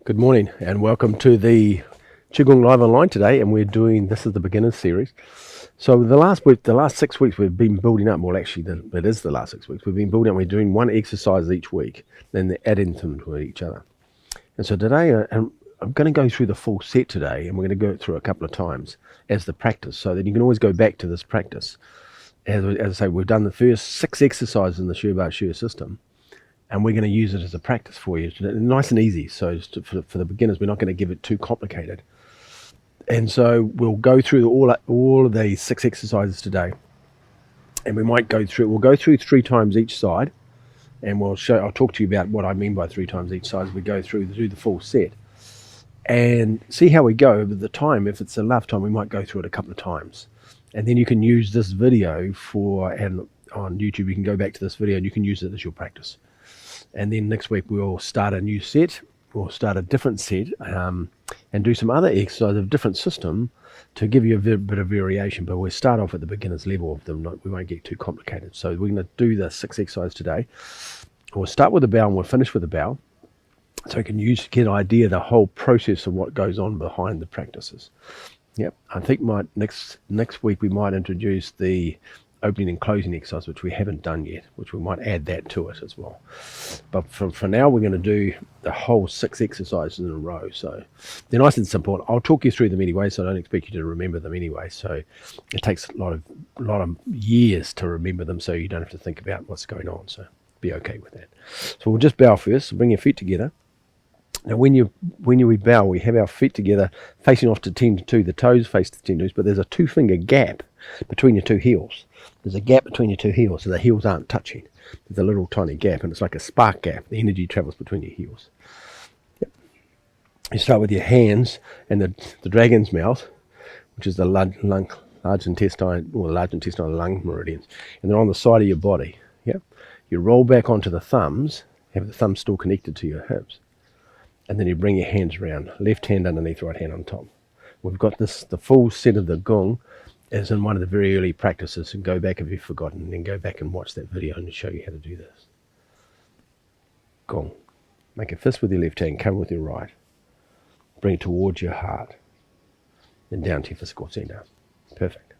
Good morning and welcome to the Qigong Live Online today, and we're doing, this is the beginners series. So the last 6 weeks we've been building up, well actually it is the last 6 weeks, we've been building up, we're doing one exercise each week, then they're adding them to each other. And so today I'm going to go through the full set today, and we're going to go through it a couple of times as the practice, so that you can always go back to this practice. As I say, we've done the first 6 exercises in the Shi Ba Shi system, and we're going to use it as a practice for you, nice and easy. So for the beginners, we're not going to give it too complicated. And so we'll go through all of these 6 exercises today, and we'll go through 3 times each side, and I'll talk to you about what I mean by 3 times each side as we go through the full set, and see how we go over the time. If it's enough time, we might go through it a couple of times, and then you can use this video and on YouTube you can go back to this video and you can use it as your practice. And then next week we'll start a new set, we'll start a different set, and do some other exercises of different system to give you a bit of variation, but we'll start off at the beginner's level of them. We won't get too complicated. So we're going to do the 6 exercises today. We'll start with the bow and we'll finish with the bow, so you can get an idea of the whole process of what goes on behind the practices. Yep, I think next week we might introduce the opening and closing exercise, which we haven't done yet, which we might add that to it as well. But for now, we're going to do the whole 6 exercises in a row. So they're nice and simple. I'll talk you through them anyway, so I don't expect you to remember them anyway. So it takes a lot of years to remember them, so you don't have to think about what's going on. So be okay with that. So we'll just bow first. So bring your feet together. Now, when we bow, we have our feet together, facing off to 10 to 2. The toes face to 10 to 2, but there's a 2-finger gap between your 2 heels. There's a gap between your 2 heels, so the heels aren't touching. There's a little tiny gap, and it's like a spark gap. The energy travels between your heels. Yep. You start with your hands and the dragon's mouth, which is the large intestine, or the large intestinal lung meridians, and they're on the side of your body. Yep. You roll back onto the thumbs, have the thumbs still connected to your hips. And then you bring your hands around, left hand underneath, right hand on top. We've got the full set of the gong as in one of the very early practices, and go back if you've forgotten, and then go back and watch that video and show you how to do this. Gong. Make a fist with your left hand, cover with your right. Bring it towards your heart. Then down to your physical center. Perfect.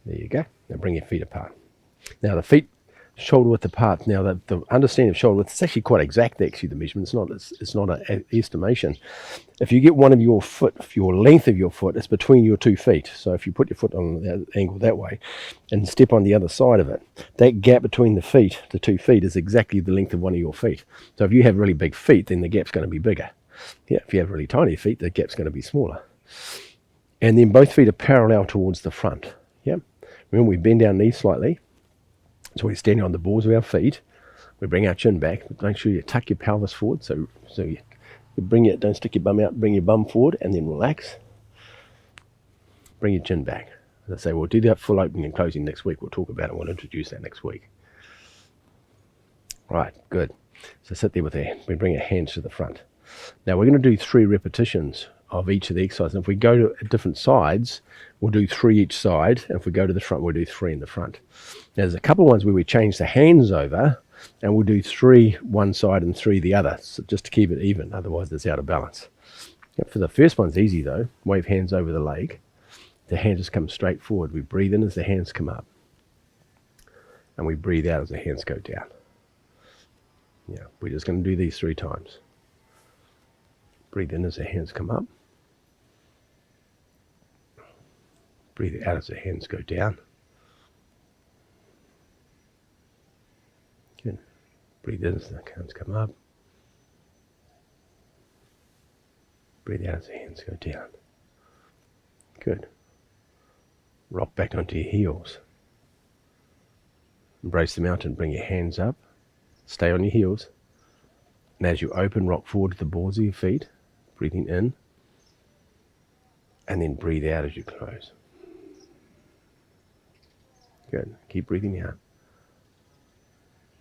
There you go. Now bring your feet apart. Now the feet shoulder width apart. Now the understanding of shoulder width, it's actually quite exact. Actually, the measurement, it's not an estimation. If you get one of your foot, your length of your foot, it's between your 2 feet. So if you put your foot on the angle that way and step on the other side of it, that gap between the 2 feet is exactly the length of one of your feet. So if you have really big feet, then the gap's going to be bigger. Yeah, if you have really tiny feet, the gap's going to be smaller. And then both feet are parallel towards the front. Yeah. Remember, we bend our knees slightly. So we're standing on the balls of our feet. We bring our chin back. Make sure you tuck your pelvis forward. So you bring it, don't stick your bum out, bring your bum forward, and then relax. Bring your chin back. As I say, we'll do that full opening and closing next week. We'll talk about it. We'll introduce that next week. Right, good. So sit there with we bring our hands to the front. Now we're going to do 3 repetitions of each of the exercises. And if we go to different sides, we'll do 3 each side. And if we go to the front, we'll do 3 in the front. Now, there's a couple of ones where we change the hands over, and we'll do 3 one side and 3 the other, so just to keep it even. Otherwise, it's out of balance. Yep, for the first one's easy though. Wave hands over the leg. The hands just come straight forward. We breathe in as the hands come up, and we breathe out as the hands go down. Yeah, we're just going to do these 3 times. Breathe in as the hands come up. Breathe out as the hands go down. Good. Breathe in as the hands come up. Breathe out as the hands go down. Good. Rock back onto your heels. Embrace the mountain. Bring your hands up. Stay on your heels. And as you open, rock forward to the balls of your feet. Breathing in. And then breathe out as you close. Good. Keep breathing out.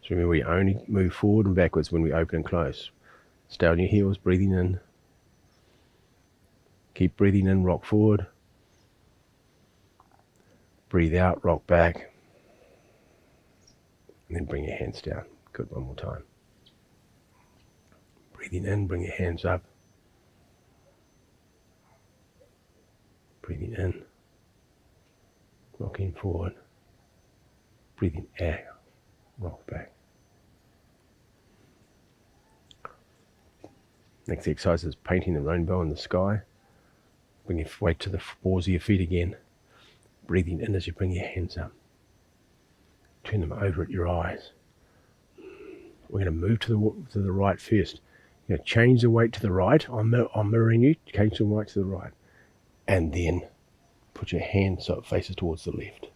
So remember, we only move forward and backwards when we open and close. Stay on your heels, breathing in. Keep breathing in, rock forward. Breathe out, rock back. And then bring your hands down. Good, one more time. Breathing in, bring your hands up. Breathing in, rocking forward. Breathing out, rock back. Next exercise is painting the rainbow in the sky. Bring your weight to the balls of your feet again. Breathing in as you bring your hands up. Turn them over at your eyes. We're going to move to the right first. You're going to change the weight to the right. I'm mirroring you. Change the weight to the right. And then put your hand so it faces towards the left.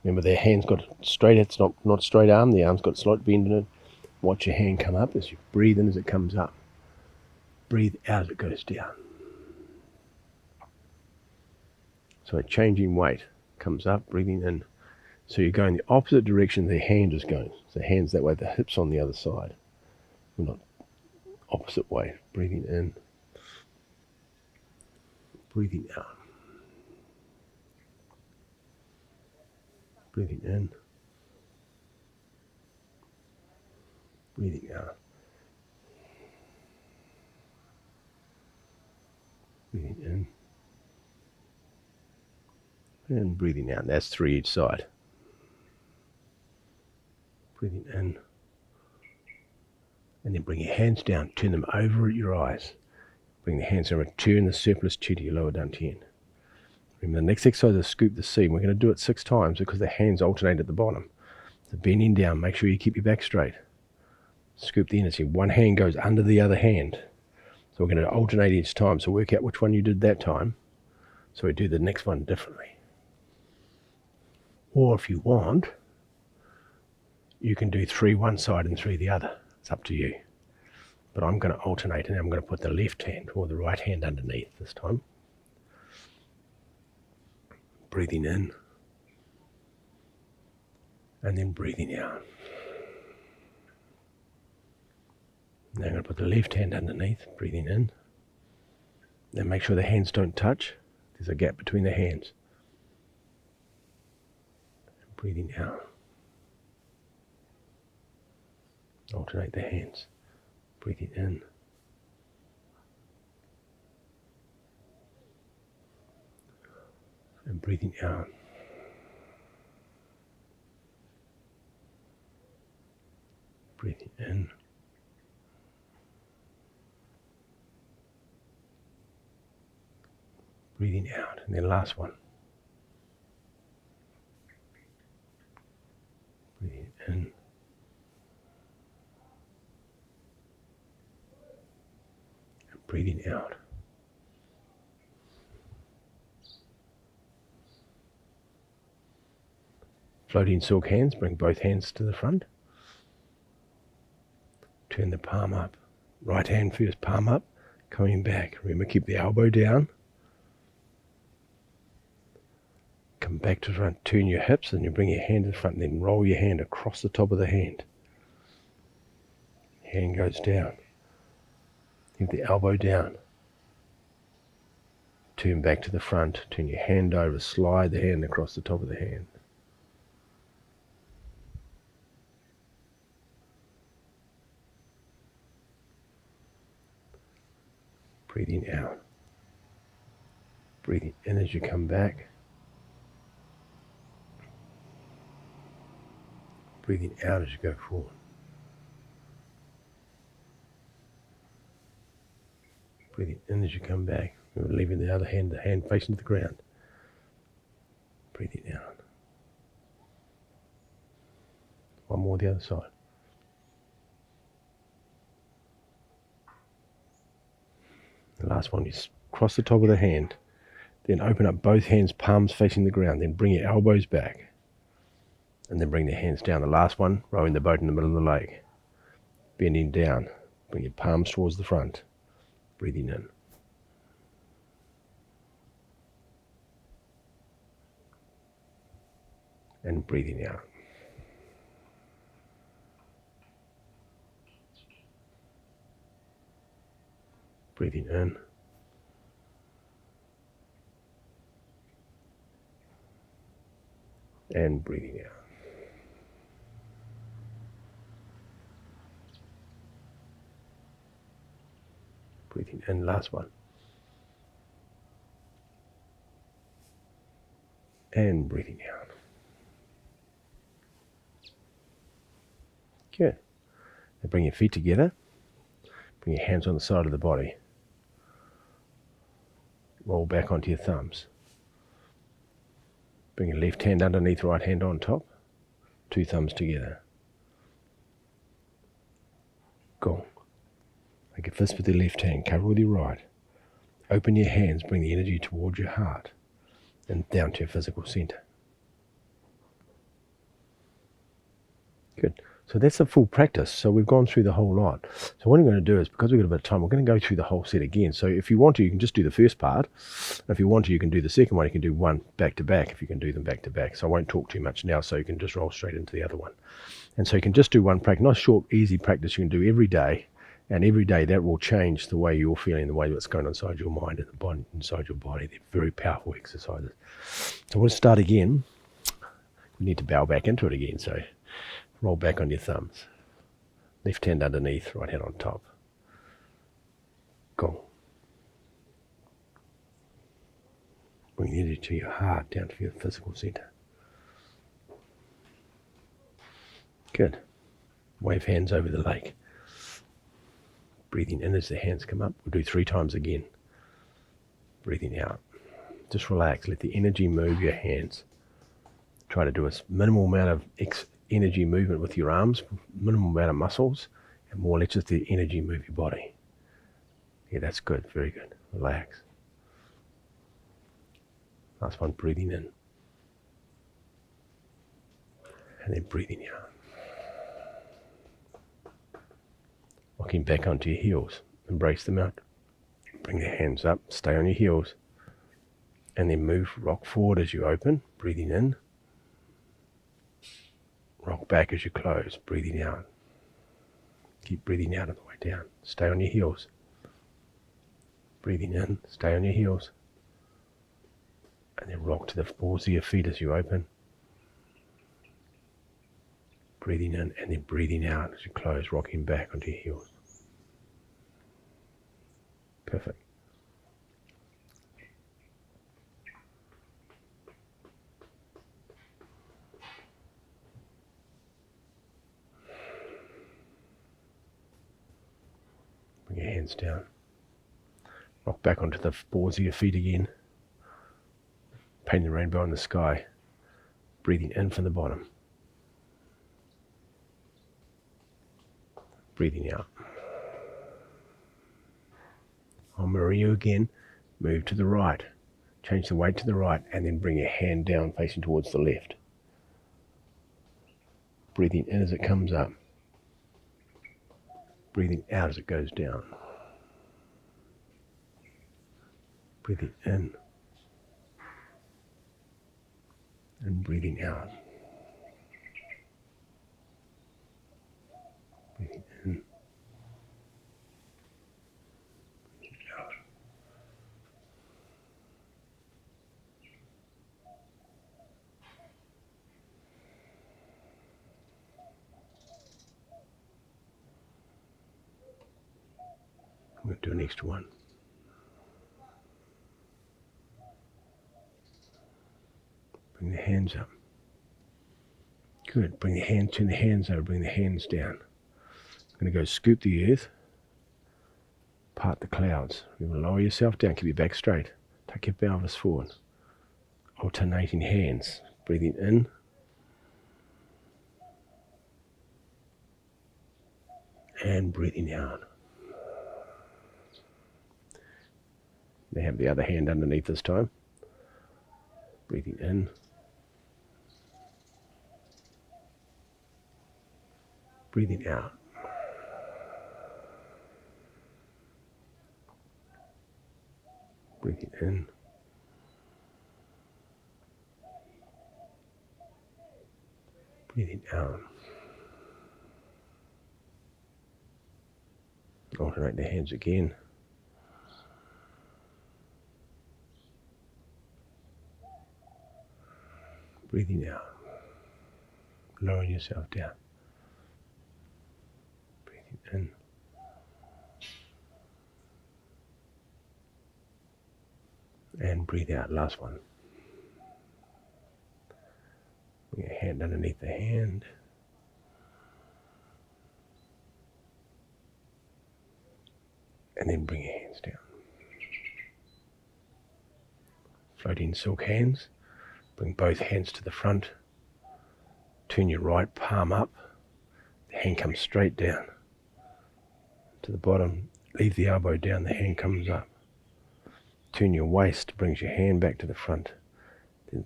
Remember, their hand's got straight, it's not straight arm. The arm's got a slight bend in it. Watch your hand come up as you breathe in as it comes up. Breathe out as it goes down. So changing weight, comes up, breathing in. So you're going the opposite direction the hand is going. So the hand's that way, the hips on the other side. We're not opposite way. Breathing in. Breathing out. Breathing in. Breathing out. Breathing in. And breathing out. That's 3 each side. Breathing in. And then bring your hands down. Turn them over at your eyes. Bring the hands over. Turn the surplus chi to your lower dantian. Remember, the next exercise is scoop the seam. We're going to do it 6 times because the hands alternate at the bottom. So bending down. Make sure you keep your back straight. Scoop the inner seam. One hand goes under the other hand. So we're going to alternate each time. So work out which one you did that time. So we do the next one differently. Or if you want, you can do 3 one side and 3 the other. It's up to you. But I'm going to alternate, and I'm going to put the left hand or the right hand underneath this time. Breathing in. And then breathing out. Now I'm going to put the left hand underneath, breathing in. Then make sure the hands don't touch. There's a gap between the hands. Breathing out. Alternate the hands. Breathing in. And breathing out. Breathing in. Breathing out. And then last one. Breathing in. And breathing out. Floating silk hands, bring both hands to the front. Turn the palm up. Right hand first, palm up, coming back. Remember, keep the elbow down. Come back to the front, turn your hips, and you bring your hand to the front, and then roll your hand across the top of the hand. Hand goes down. Keep the elbow down. Turn back to the front, turn your hand over, slide the hand across the top of the hand. Breathing out. Breathing in as you come back. Breathing out as you go forward. Breathing in as you come back. Remember, leaving the other hand, the hand facing to the ground. Breathing out. One more the other side. The last one, you cross the top of the hand, then open up both hands, palms facing the ground, then bring your elbows back, and then bring the hands down. The last one, rowing the boat in the middle of the lake, bending down, bring your palms towards the front, breathing in. And breathing out. Breathing in. And breathing out. Breathing in, last one. And breathing out. Good. Now bring your feet together. Bring your hands on the side of the body. Roll back onto your thumbs. Bring your left hand underneath, right hand on top. 2 thumbs together. Go. Make a fist with your left hand, cover with your right. Open your hands, bring the energy towards your heart and down to your physical center. Good. So that's a full practice. So we've gone through the whole lot. So what I'm going to do is, because we've got a bit of time, we're going to go through the whole set again. So if you want to, you can just do the first part. If you want to, you can do the second one. You can do one back to back if you can do them back to back. So I won't talk too much now, so you can just roll straight into the other one. And so you can just do one practice, nice short, easy practice you can do every day. And every day that will change the way you're feeling, the way that's going on inside your mind and the body, inside your body. They're very powerful exercises. So we'll start again. We need to bow back into it again. So roll back on your thumbs. Left hand underneath, right hand on top. Go. Bring the energy to your heart, down to your physical center. Good. Wave hands over the lake. Breathing in as the hands come up. We'll do 3 times again. Breathing out. Just relax. Let the energy move your hands. Try to do a minimal amount of energy movement with your arms, minimal amount of muscles, and more let just the energy move your body. Yeah, that's good. Very good. Relax. Last one, breathing in. And then breathing out. Rocking back onto your heels. Embrace them out. Bring the hands up. Stay on your heels. And then move, rock forward as you open. Breathing in. Rock back as you close. Breathing out. Keep breathing out on the way down. Stay on your heels. Breathing in. Stay on your heels. And then rock to the balls of your feet as you open. Breathing in and then breathing out as you close, rocking back onto your heels. Perfect. Bring your hands down. Rock back onto the balls of your feet again. Paint the rainbow in the sky. Breathing in from the bottom. Breathing out. I'll mirror you again. Move to the right. Change the weight to the right and then bring your hand down facing towards the left. Breathing in as it comes up. Breathing out as it goes down. Breathing in. And breathing out. Breathing in. Breathing out. I'm going to do an extra one. Bring the hands up. Good. Bring the hands, turn the hands over, bring the hands down. I'm going to go scoop the earth, part the clouds. You're going to lower yourself down, keep your back straight. Tuck your pelvis forward. Alternating hands. Breathing in. And breathing out. They have the other hand underneath this time. Breathing in. Breathing out. Breathing in. Breathing out. Alternate the hands again. Breathing out. Lowering yourself down. Breathing in. And breathe out, last one. Bring your hand underneath the hand. And then bring your hands down. Floating silk hands. Bring both hands to the front. Turn your right palm up. The hand comes straight down to the bottom. Leave the elbow down, the hand comes up. Turn your waist, brings your hand back to the front. Then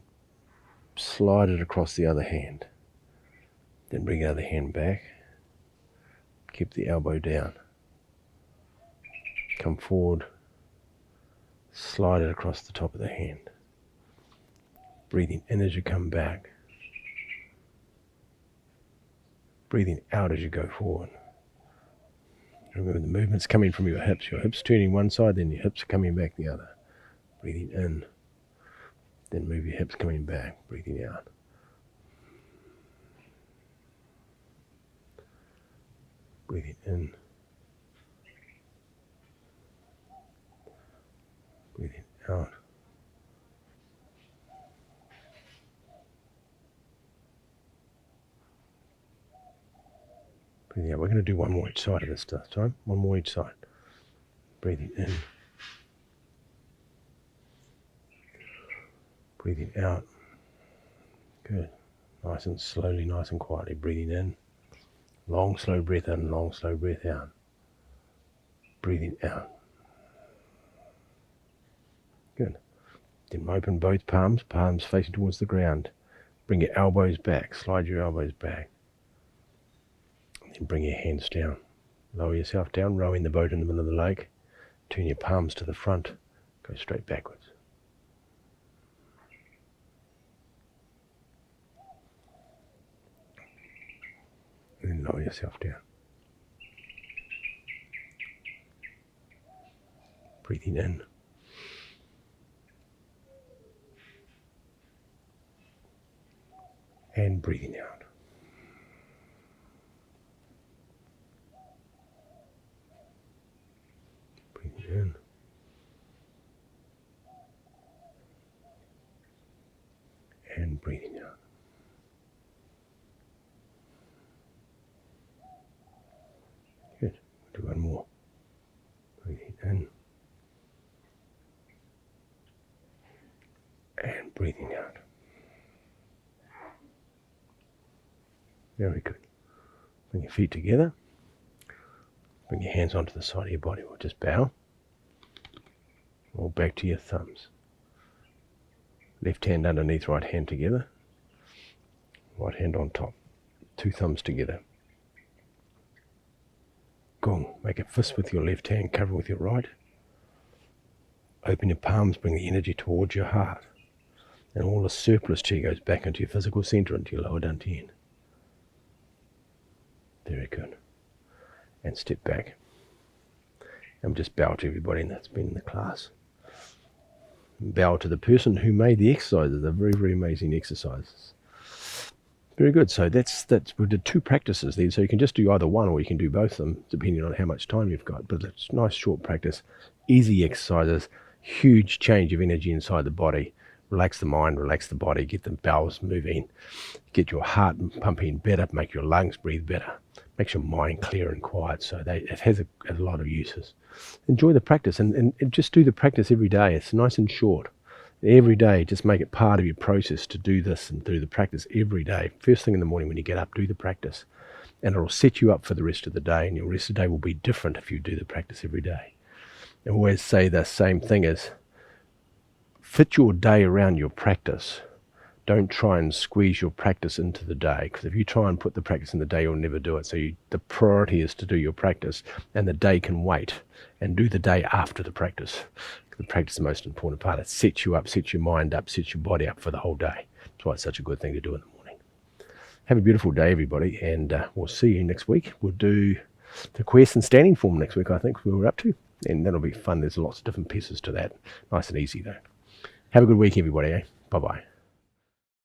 slide it across the other hand. Then bring the other hand back. Keep the elbow down. Come forward. Slide it across the top of the hand. Breathing in as you come back. Breathing out as you go forward. Remember the movement's coming from your hips turning one side, then your hips are coming back the other. Breathing in, then move your hips coming back, breathing out. Breathing in. Breathing out. Breathing out. We're going to do one more each side of this time. One more each side. Breathing in. Breathing out. Good. Nice and slowly, nice and quietly. Breathing in. Long, slow breath in. Long, slow breath out. Breathing out. Good. Then open both palms. Palms facing towards the ground. Bring your elbows back. Slide your elbows back. Then bring your hands down. Lower yourself down, rowing the boat in the middle of the lake. Turn your palms to the front. Go straight backwards. And then lower yourself down. Breathing in. And breathing out. In. And breathing out. Good. Do one more. Breathing in. And breathing out. Very good. Bring your feet together. Bring your hands onto the side of your body. We'll just bow. Or back to your thumbs. Left hand underneath, right hand together. Right hand on top. Two thumbs together. Gong. Make a fist with your left hand, cover with your right. Open your palms, bring the energy towards your heart. And all the surplus chi goes back into your physical center, into your lower dantian. Very good. And step back. And just bow to everybody that's been in the class. Bow to the person who made the exercises. They're very, very amazing exercises. Very good. So that's we did two practices there. So you can just do either one or you can do both of them depending on how much time you've got. But it's nice short practice, easy exercises, huge change of energy inside the body. Relax the mind, relax the body, get the bowels moving, get your heart pumping better, make your lungs breathe better, makes your mind clear and quiet. So it has a lot of uses. Enjoy the practice and just do the practice every day. It's nice and short. Every day, just make it part of your process to do this and do the practice every day. First thing in the morning when you get up, do the practice. And it'll set you up for the rest of the day, and your rest of the day will be different if you do the practice every day. I always say the same thing as, fit your day around your practice. Don't try and squeeze your practice into the day, because if you try and put the practice in the day, you'll never do it. So the priority is to do your practice, and the day can wait, and do the day after the practice. The practice is the most important part. It sets you up, sets your mind up, sets your body up for the whole day. That's why it's such a good thing to do in the morning. Have a beautiful day, everybody, and we'll see you next week. We'll do the quest and standing form next week, I think we're up to, and that'll be fun. There's lots of different pieces to that. Nice and easy, though. Have a good week, everybody. Bye-bye.